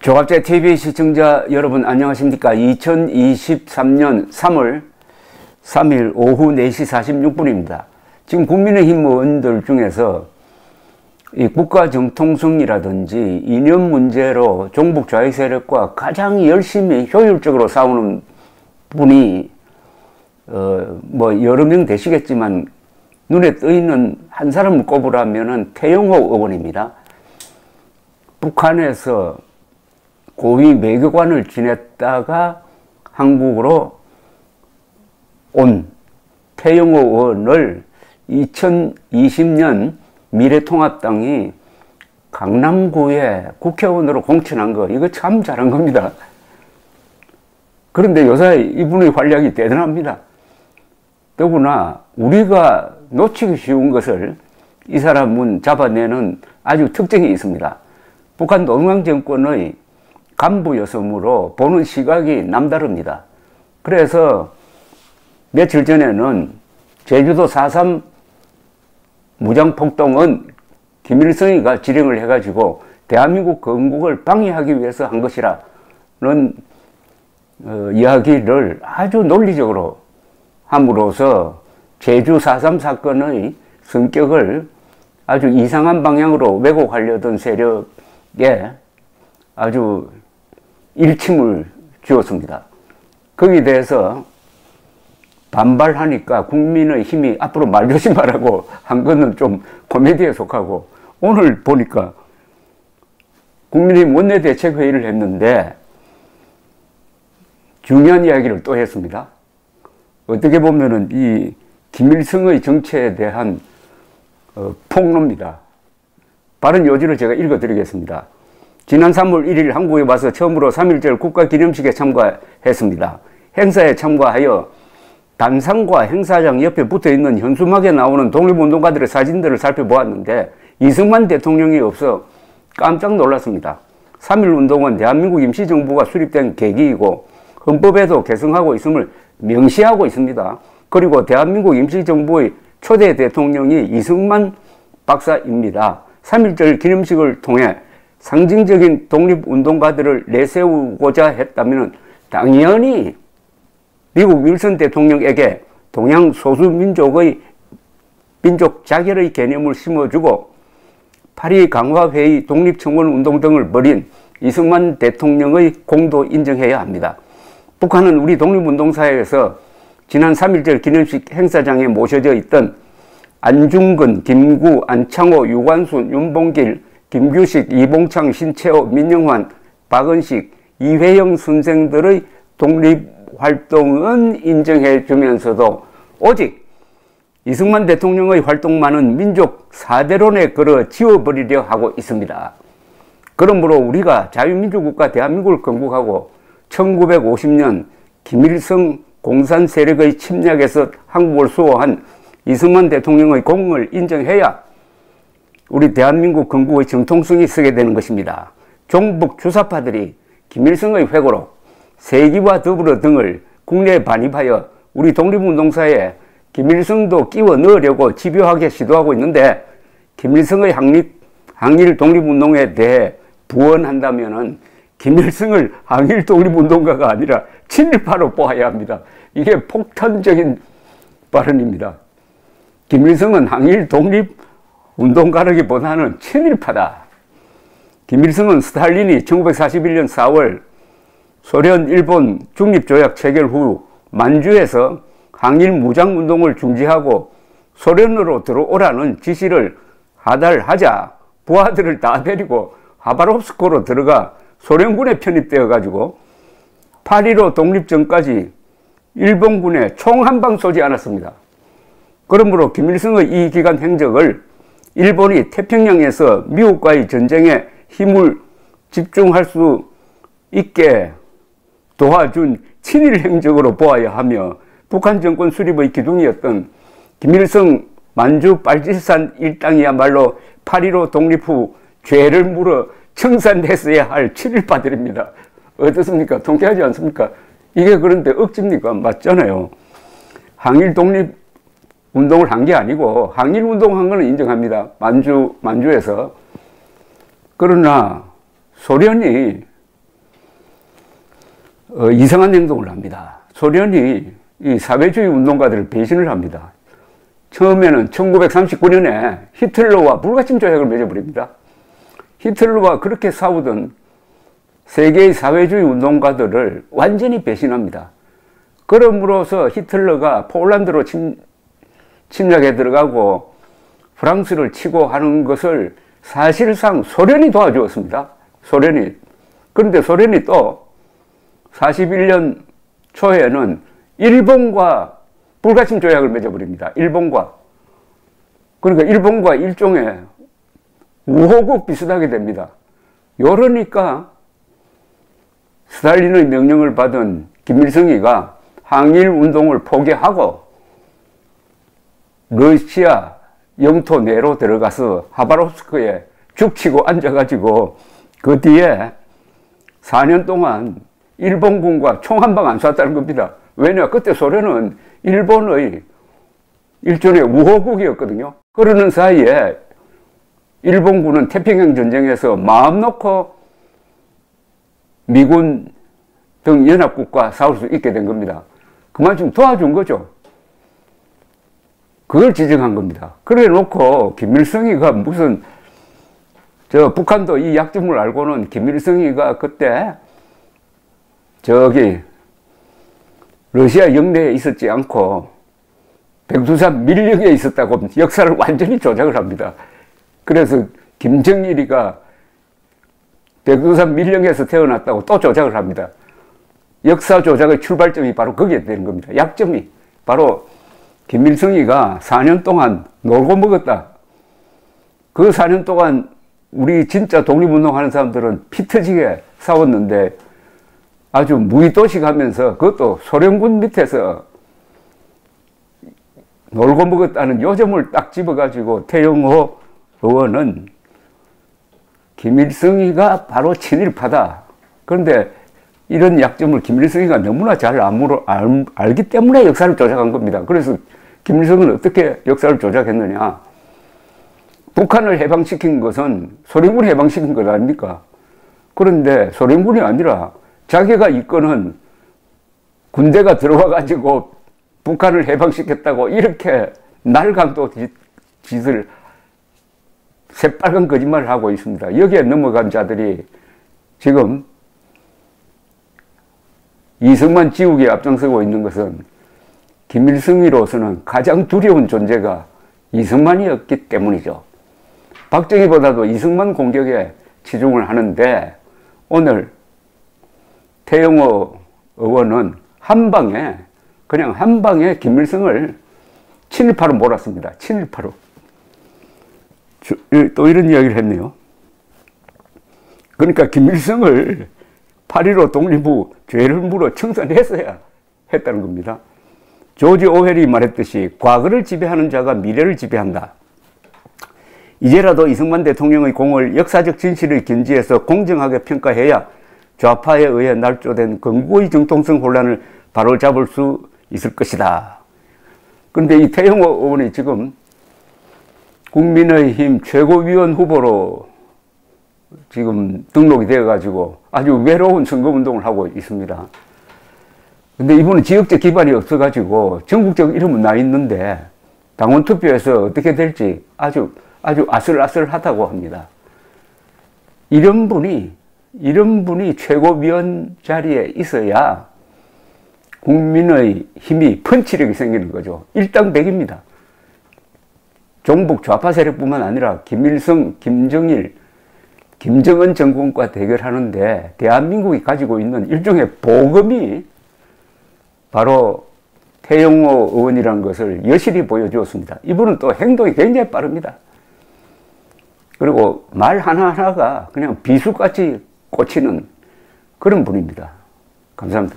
조갑제 TV 시청자 여러분 안녕하십니까. 2023년 3월 3일 오후 4시 46분입니다. 지금 국민의힘 의원들 중에서 이 국가 정통성이라든지 이념 문제로 종북 좌익 세력과 가장 열심히 효율적으로 싸우는 분이 뭐 여러 명 되시겠지만 눈에 떠있는 한 사람을 꼽으라면은 태영호 의원입니다. 북한에서 고위 외교관을 지냈다가 한국으로 온 태영호 의원을 2020년 미래통합당이 강남구에 국회의원으로 공천한 거, 이거 참 잘한 겁니다. 그런데 요새 이분의 활약이 대단합니다. 더구나 우리가 놓치기 쉬운 것을 이 사람은 잡아내는 아주 특징이 있습니다. 북한 노동당 정권의 간부였으므로 보는 시각이 남다릅니다. 그래서 며칠 전에는 제주도 4.3 무장폭동은 김일성이가 지령을 해가지고 대한민국 건국을 방해하기 위해서 한 것이라는 이야기를 아주 논리적으로 함으로써 제주 4.3 사건의 성격을 아주 이상한 방향으로 왜곡하려던 세력에 아주 일침을 주었습니다. 거기에 대해서 반발하니까 국민의 힘이 앞으로 말 조심하라고 한 거는 좀 코미디에 속하고, 오늘 보니까 국민의힘 원내대책회의를 했는데 중요한 이야기를 또 했습니다. 어떻게 보면은 이 김일성의 정체에 대한 폭로입니다. 바른 요지를 제가 읽어드리겠습니다. 지난 3월 1일 한국에 와서 처음으로 3.1절 국가기념식에 참가했습니다. 행사에 참가하여 단상과 행사장 옆에 붙어있는 현수막에 나오는 독립운동가들의 사진들을 살펴보았는데 이승만 대통령이 없어 깜짝 놀랐습니다. 3.1운동은 대한민국 임시정부가 수립된 계기이고 헌법에도 개성하고 있음을 명시하고 있습니다. 그리고 대한민국 임시정부의 초대 대통령이 이승만 박사입니다. 3.1절 기념식을 통해 상징적인 독립운동가들을 내세우고자 했다면 당연히 미국 윌슨 대통령에게 동양 소수민족의 민족 자결의 개념을 심어주고 파리 강화회의 독립청원운동 등을 벌인 이승만 대통령의 공도 인정해야 합니다. 북한은 우리 독립운동사에서 지난 3.1절 기념식 행사장에 모셔져 있던 안중근, 김구, 안창호, 유관순, 윤봉길, 김규식, 이봉창, 신채호, 민영환, 박은식, 이회영 선생들의 독립활동은 인정해 주면서도 오직 이승만 대통령의 활동만은 민족 4대론에 걸어 지워버리려 하고 있습니다. 그러므로 우리가 자유민주국가 대한민국을 건국하고 1950년 김일성 공산 세력의 침략에서 한국을 수호한 이승만 대통령의 공을 인정해야 우리 대한민국 건국의 정통성이 서게 되는 것입니다. 종북 주사파들이 김일성의 회고록, 세기와 더불어 등을 국내에 반입하여 우리 독립운동사에 김일성도 끼워 넣으려고 집요하게 시도하고 있는데, 김일성의 항일 독립운동에 대해 부언한다면은 김일성을 항일 독립운동가가 아니라 친일파로 보아야 합니다. 이게 폭탄적인 발언입니다. 김일성은 항일 독립운동가라기보다는 친일파다. 김일성은 스탈린이 1941년 4월 소련 일본 중립조약 체결 후 만주에서 항일 무장운동을 중지하고 소련으로 들어오라는 지시를 하달하자 부하들을 다 데리고 하바롭스크로 들어가 소련군에 편입되어 가지고 8.15 독립 전까지 일본군에 총 한 방 쏘지 않았습니다. 그러므로 김일성의 이 기간 행적을 일본이 태평양에서 미국과의 전쟁에 힘을 집중할 수 있게 도와준 친일 행적으로 보아야 하며, 북한 정권 수립의 기둥이었던 김일성 만주 빨치산 일당이야말로 8.15 독립 후 죄를 물어 청산됐어야 할 친일파들입니다. 어떻습니까? 통쾌하지 않습니까? 이게 그런데 억지입니까? 맞잖아요. 항일 독립 운동을 한 게 아니고 항일 운동한 거는 인정합니다. 만주에서. 그러나 소련이 이상한 행동을 합니다. 소련이 이 사회주의 운동가들을 배신을 합니다. 처음에는 1939년에 히틀러와 불가침 조약을 맺어버립니다. 히틀러와 그렇게 싸우던 세계의 사회주의 운동가들을 완전히 배신합니다. 그럼으로써 히틀러가 폴란드로 침략에 들어가고 프랑스를 치고 하는 것을 사실상 소련이 도와주었습니다. 소련이. 그런데 소련이 또 41년 초에는 일본과 불가침 조약을 맺어버립니다. 일본과. 그러니까 일본과 일종의 우호국 비슷하게 됩니다. 이러니까 스탈린의 명령을 받은 김일성이가 항일 운동을 포기하고 러시아 영토 내로 들어가서 하바롭스크에 죽치고 앉아가지고 그 뒤에 4년 동안 일본군과 총 한 방 안 쐈다는 겁니다. 왜냐? 그때 소련은 일본의 일종의 우호국이었거든요. 그러는 사이에 일본군은 태평양 전쟁에서 마음 놓고 미군 등 연합국과 싸울 수 있게 된 겁니다. 그만큼 도와준 거죠. 그걸 지적한 겁니다. 그래 놓고 김일성이가 무슨 북한도 이 약점을 알고는 김일성이가 그때 저기 러시아 영내에 있었지 않고 백두산 밀령에 있었다고 역사를 완전히 조작을 합니다. 그래서 김정일이가 백두산 밀령에서 태어났다고 또 조작을 합니다. 역사 조작의 출발점이 바로 거기에 되는 겁니다. 약점이 바로 김일성이가 4년 동안 놀고 먹었다. 그 4년 동안 우리 진짜 독립운동하는 사람들은 피 터지게 싸웠는데 아주 무의도식하면서 그것도 소련군 밑에서 놀고 먹었다는 요점을 딱 집어가지고 태영호 의원은 김일성이가 바로 친일파다. 그런데 이런 약점을 김일성이가 너무나 잘 알기 때문에 역사를 조작한 겁니다. 그래서 김일성은 어떻게 역사를 조작했느냐. 북한을 해방시킨 것은 소련군이 해방시킨 것 아닙니까? 그런데 소련군이 아니라 자기가 이끄는 군대가 들어와가지고 북한을 해방시켰다고 이렇게 날강도 짓을 새빨간 거짓말을 하고 있습니다. 여기에 넘어간 자들이 지금 이승만 지우기에 앞장서고 있는 것은 김일성이로서는 가장 두려운 존재가 이승만이었기 때문이죠. 박정희보다도 이승만 공격에 치중을 하는데 오늘 태영호 의원은 그냥 한 방에 김일성을 친일파로 몰았습니다. 친일파로. 또 이런 이야기를 했네요. 그러니까 김일성을 8.15 독립 후 죄를 물어 청산했어야 했다는 겁니다. 조지 오웰이 말했듯이 과거를 지배하는 자가 미래를 지배한다. 이제라도 이승만 대통령의 공을 역사적 진실의 견지에서 공정하게 평가해야 좌파에 의해 날조된 건국의 정통성 혼란을 바로잡을 수 있을 것이다. 그런데 이 태영호 의원이 지금 국민의힘 최고위원 후보로 지금 등록이 되어가지고 아주 외로운 선거운동을 하고 있습니다. 근데 이분은 지역적 기반이 없어가지고 전국적 이름은 나 있는데 당원 투표에서 어떻게 될지 아주 아슬아슬하다고 합니다. 이런 분이 최고위원 자리에 있어야 국민의 힘이 펀치력이 생기는 거죠. 일당백입니다. 종북 좌파 세력뿐만 아니라 김일성, 김정일, 김정은 정권과 대결하는데 대한민국이 가지고 있는 일종의 보금이 바로 태영호 의원이라는 것을 여실히 보여주었습니다. 이분은 또 행동이 굉장히 빠릅니다. 그리고 말 하나하나가 그냥 비수같이 꽂히는 그런 분입니다. 감사합니다.